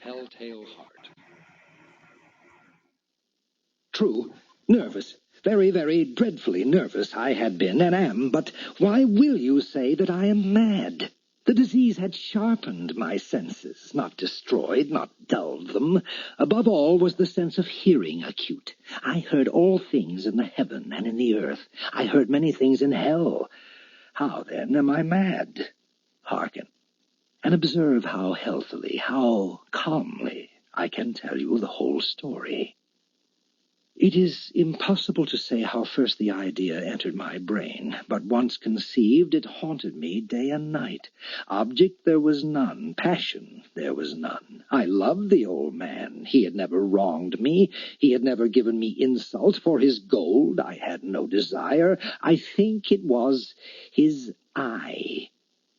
telltale heart. True, nervous, very, very dreadfully nervous I had been and am, but why will you say that I am mad? The disease had sharpened my senses, not destroyed, not dulled them. Above all was the sense of hearing acute. I heard all things in the heaven and in the earth. I heard many things in hell. How, then, am I mad? Hearken, and observe how healthily, how calmly I can tell you the whole story. It is impossible to say how first the idea entered my brain, but once conceived, it haunted me day and night. Object there was none, passion there was none. I loved the old man. He had never wronged me. He had never given me insult. For his gold I had no desire. I think it was his eye.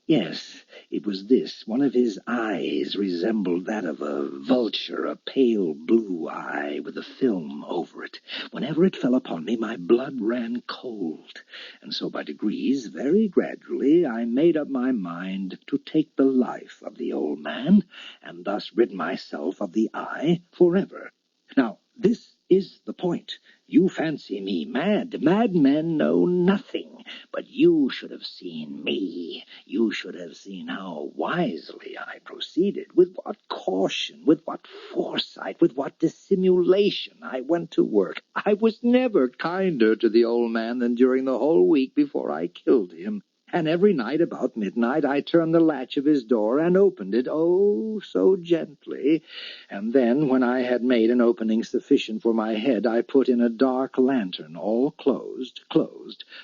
Yes, it was this. One of his eyes resembled that of a vulture, a pale blue eye with a film over it. Whenever it fell upon me, my blood ran cold. And so by degrees, very gradually, I made up my mind to take the life of the old man, and thus rid myself of the eye forever. Now, this is the point. You fancy me mad. Madmen know nothing. But you should have seen me. You should have seen how wisely I proceeded, with what caution, with what foresight, with what dissimulation I went to work. I was never kinder to the old man than during the whole week before I killed him. And every night about midnight I turned the latch of his door and opened it, oh, so gently. And then, when I had made an opening sufficient for my head, I put in a dark lantern, all closed,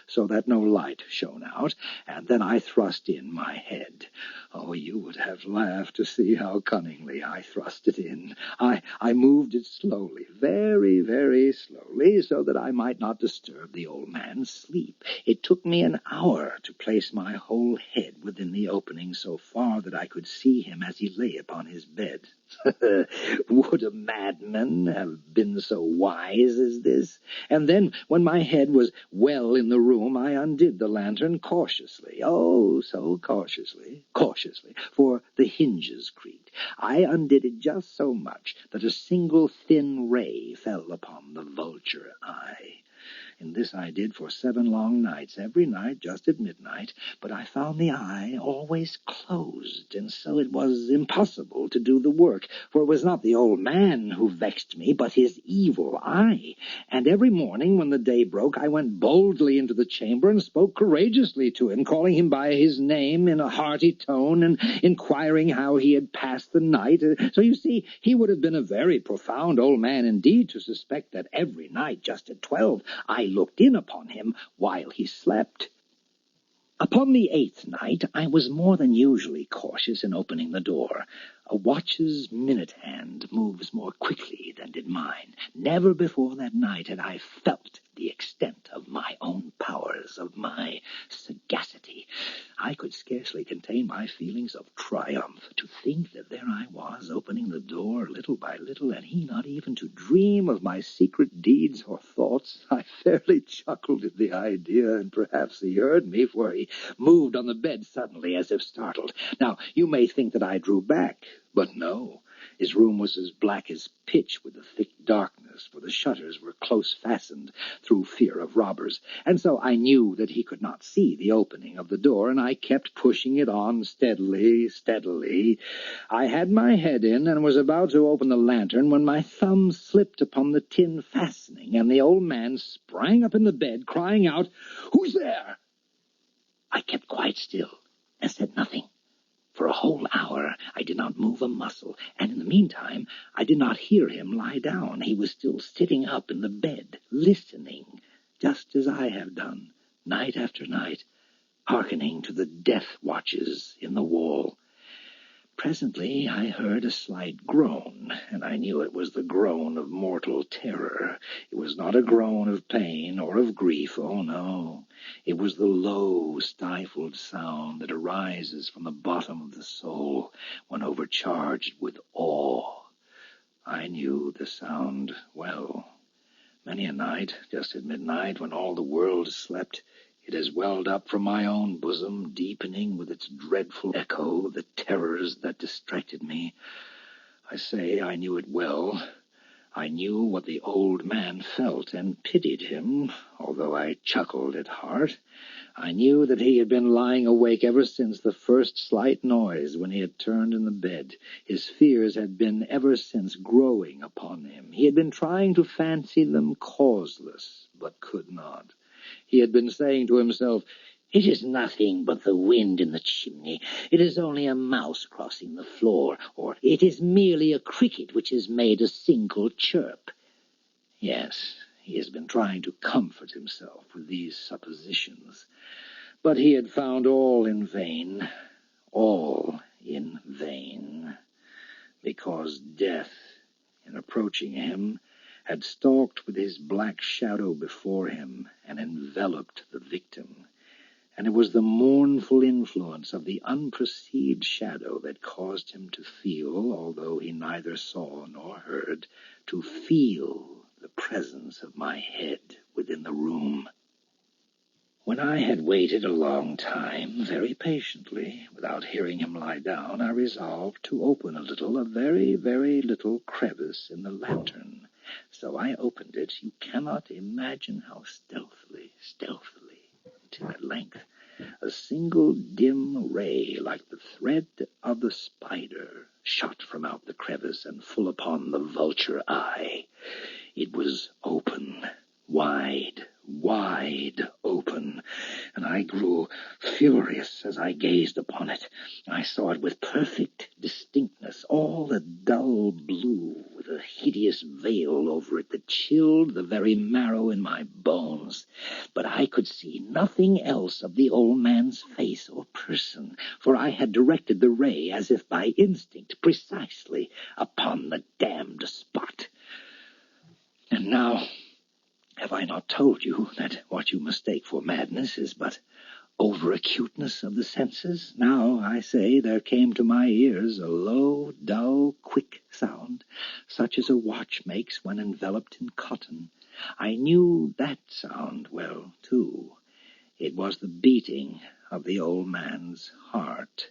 so that no light shone out, and then I thrust in my head. Oh, you would have laughed to see how cunningly I thrust it in. I moved it slowly, very, very slowly, so that I might not disturb the old man's sleep. It took me an hour to place my whole head within the opening so far that I could see him as he lay upon his bed. Would a madman have been so wise as this? And then, when my head was well in the room, I undid the lantern cautiously. Oh, so cautiously, for the hinges creaked. I undid it just so much that a single thin ray fell upon the vulture eye. And this I did for 7 long nights, every night just at midnight, but I found the eye always closed, and so it was impossible to do the work, for it was not the old man who vexed me, but his evil eye. And every morning when the day broke, I went boldly into the chamber and spoke courageously to him, calling him by his name in a hearty tone, and inquiring how he had passed the night. So you see, he would have been a very profound old man indeed to suspect that every night, just at 12, I looked in upon him while he slept. Upon the 8th night, I was more than usually cautious in opening the door. A watch's minute hand moves more quickly than did mine. Never before that night had I felt the extent of my own powers, of my sagacity. I could scarcely contain my feelings of triumph. To think that there I was, opening the door little by little, and he not even to dream of my secret deeds or thoughts. I fairly chuckled at the idea, and perhaps he heard me, for he moved on the bed suddenly as if startled. Now, you may think that I drew back, but no. His room was as black as pitch with the thick darkness, for the shutters were close fastened through fear of robbers, and so I knew that he could not see the opening of the door, and I kept pushing it on steadily. I had my head in and was about to open the lantern when my thumb slipped upon the tin fastening, and the old man sprang up in the bed, crying out, "Who's there?" I kept quite still and said nothing. For a whole hour I did not move a muscle, and in the meantime I did not hear him lie down. He was still sitting up in the bed, listening, just as I have done, night after night, hearkening to the death watches in the wall. Presently I heard a slight groan, and I knew it was the groan of mortal terror. It was not a groan of pain or of grief, oh no. It was the low, stifled sound that arises from the bottom of the soul when overcharged with awe. I knew the sound well. Many a night, just at midnight, when all the world slept, it has welled up from my own bosom, deepening with its dreadful echo the terrors that distracted me. I say I knew it well. I knew what the old man felt, and pitied him, although I chuckled at heart. I knew that he had been lying awake ever since the first slight noise when he had turned in the bed. His fears had been ever since growing upon him. He had been trying to fancy them causeless, but could not. He had been saying to himself, "It is nothing but the wind in the chimney. It is only a mouse crossing the floor, or it is merely a cricket which has made a single chirp." Yes, he has been trying to comfort himself with these suppositions, but he had found all in vain, because death, in approaching him, had stalked with his black shadow before him and enveloped the victim. And it was the mournful influence of the unperceived shadow that caused him to feel, although he neither saw nor heard, to feel the presence of my head within the room. When I had waited a long time, very patiently, without hearing him lie down, I resolved to open a very, very little crevice in the lantern. So I opened it, you cannot imagine how stealthily, until at length a single dim ray, like the thread of the spider, shot from out the crevice and full upon the vulture eye. It was open, wide open, and I grew furious as I gazed upon it. I saw it with perfect distinctness, all a dull blue, with a hideous veil over it that chilled the very marrow in my bones. But I could see nothing else of the old man's face or person, for I had directed the ray, as if by instinct, precisely upon the damned spot. And now, have I not told you that what you mistake for madness is but over-acuteness of the senses? Now, I say, there came to my ears a low, dull, quick sound, such as a watch makes when enveloped in cotton. I knew that sound well, too. It was the beating of the old man's heart.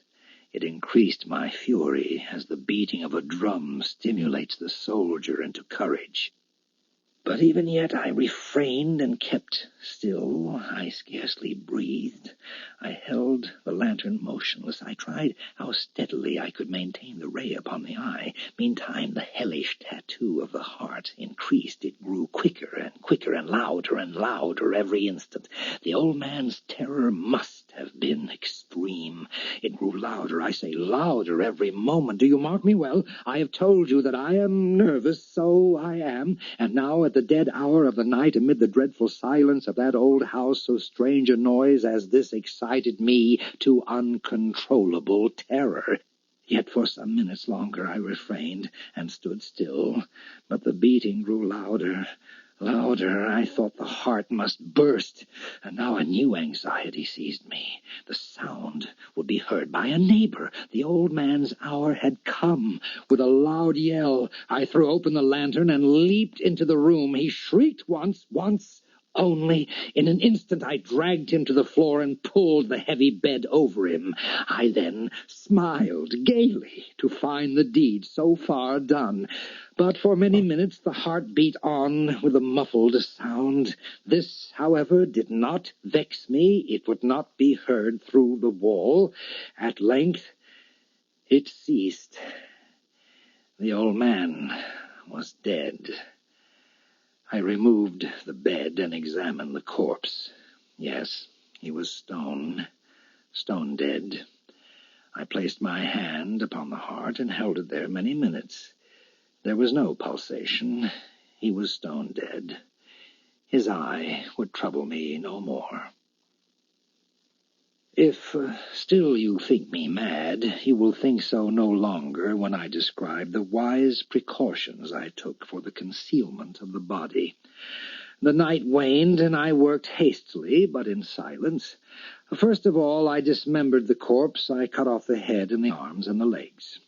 It increased my fury, as the beating of a drum stimulates the soldier into courage. But even yet I refrained and kept still. I scarcely breathed. I held the lantern motionless. I tried how steadily I could maintain the ray upon the eye. Meantime, the hellish tattoo of the heart increased. It grew quicker and louder every instant. The old man's terror must have been extreme. It grew louder, I say louder, every moment. Do you mark me well? I have told you that I am nervous, so I am, and now at the dead hour of the night, amid the dreadful silence of that old house, so strange a noise as this excited me to uncontrollable terror. Yet for some minutes longer I refrained and stood still, but the beating grew louder. I thought the heart must burst, and now a new anxiety seized me. The sound would be heard by a neighbor. The old man's hour had come. With a loud yell, I threw open the lantern and leaped into the room. He shrieked once only. In an instant I dragged him to the floor and pulled the heavy bed over him. I then smiled gaily to find the deed so far done. But for many minutes the heart beat on with a muffled sound. This, however, did not vex me. It would not be heard through the wall. At length it ceased. The old man was dead. I removed the bed and examined the corpse. Yes, he was stone dead. I placed my hand upon the heart and held it there many minutes. There was no pulsation. He was stone dead. His eye would trouble me no more. If still you think me mad, you will think so no longer when I describe the wise precautions I took for the concealment of the body. The night waned, and I worked hastily, but in silence. First of all, I dismembered the corpse. I cut off the head and the arms and the legs.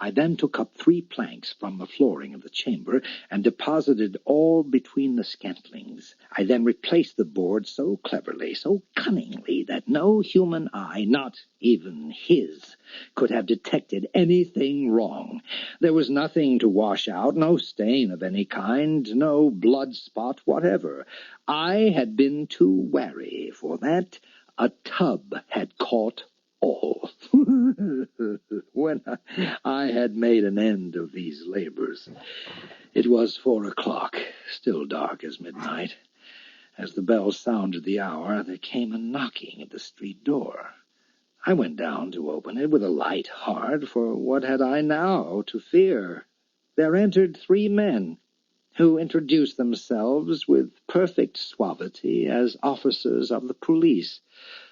I then took up 3 planks from the flooring of the chamber, and deposited all between the scantlings. I then replaced the board so cleverly, so cunningly, that no human eye, not even his, could have detected anything wrong. There was nothing to wash out, no stain of any kind, no blood spot whatever. I had been too wary for that. A tub had caught all. When I had made an end of these labors, it was 4 o'clock, still dark as midnight. As the bell sounded the hour, there came a knocking at the street door. I went down to open it with a light heart, for what had I now to fear? There entered 3 men, who introduced themselves with perfect suavity as officers of the police.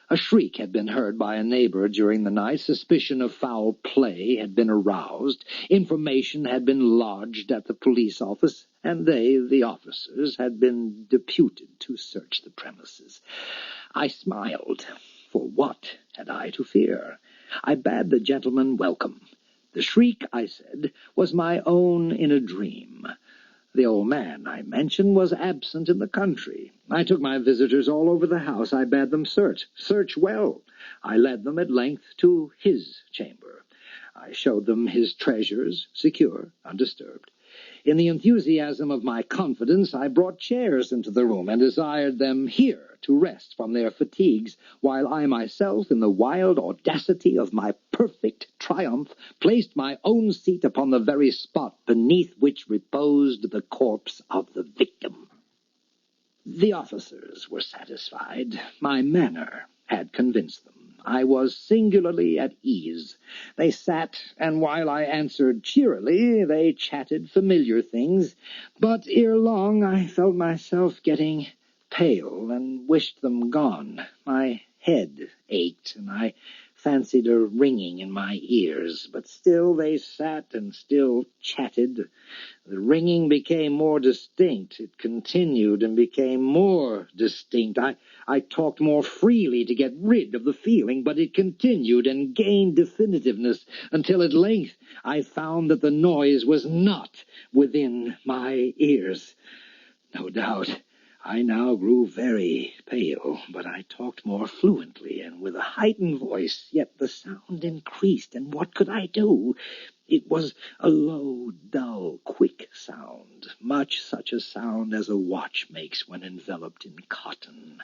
A shriek had been heard by a neighbor during the night. Suspicion of foul play had been aroused. Information had been lodged at the police office, and they, the officers, had been deputed to search the premises. I smiled, for what had I to fear? I bade the gentleman welcome. The shriek, I said, was my own in a dream. The old man I mentioned was absent in the country. I took my visitors all over the house. I bade them search well. I led them at length to his chamber. I showed them his treasures, secure, undisturbed. In the enthusiasm of my confidence, I brought chairs into the room and desired them here to rest from their fatigues, while I myself, in the wild audacity of my perfect triumph, placed my own seat upon the very spot beneath which reposed the corpse of the victim. The officers were satisfied. My manner had convinced them. I was singularly at ease. They sat, and while I answered cheerily, they chatted familiar things, but ere long I felt myself getting pale and wished them gone. My head ached, and I fancied a ringing in my ears, but still they sat and still chatted. The ringing became more distinct. It continued and became more distinct. I talked more freely to get rid of the feeling, but it continued and gained definitiveness until at length I found that the noise was not within my ears. No doubt I now grew very pale, but I talked more fluently and with a heightened voice, yet the sound increased, and what could I do? It was a low, dull, quick sound, much such a sound as a watch makes when enveloped in cotton.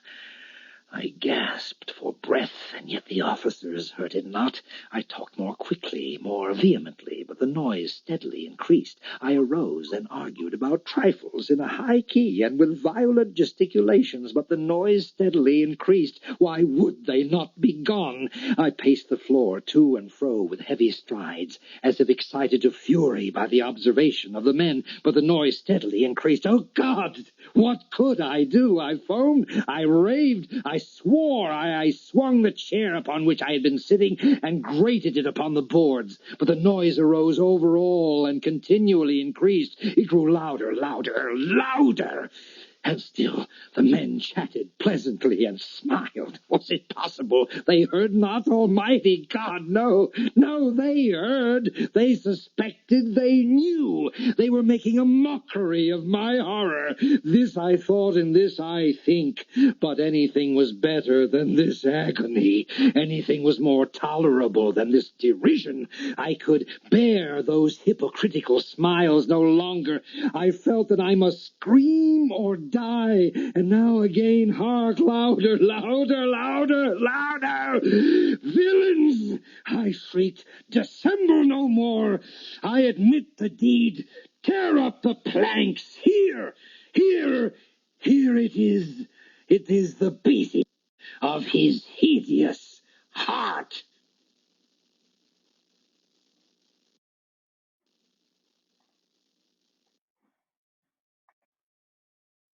I gasped for breath, and yet the officers heard it not. I talked more quickly, more vehemently, but the noise steadily increased. I arose and argued about trifles in a high key and with violent gesticulations, but the noise steadily increased. Why would they not be gone? I paced the floor to and fro with heavy strides, as if excited to fury by the observation of the men, but the noise steadily increased. Oh, God! What could I do? I foamed, I raved, I swore. I swung the chair upon which I had been sitting and grated it upon the boards, but the noise arose over all and continually increased. It grew louder, louder, and still the men chatted pleasantly and smiled. Was it possible they heard not? Almighty God, no, they heard, they suspected, they knew. They were making a mockery of my horror. This I thought, and this I think, but anything was better than this agony. Anything was more tolerable than this derision. I could bear those hypocritical smiles no longer. I felt that I must scream or die, and now again, hark, louder! Villains! I shrieked, dissemble no more. I admit the deed. Tear up the planks. Here it is. It is the beating of his hideous heart.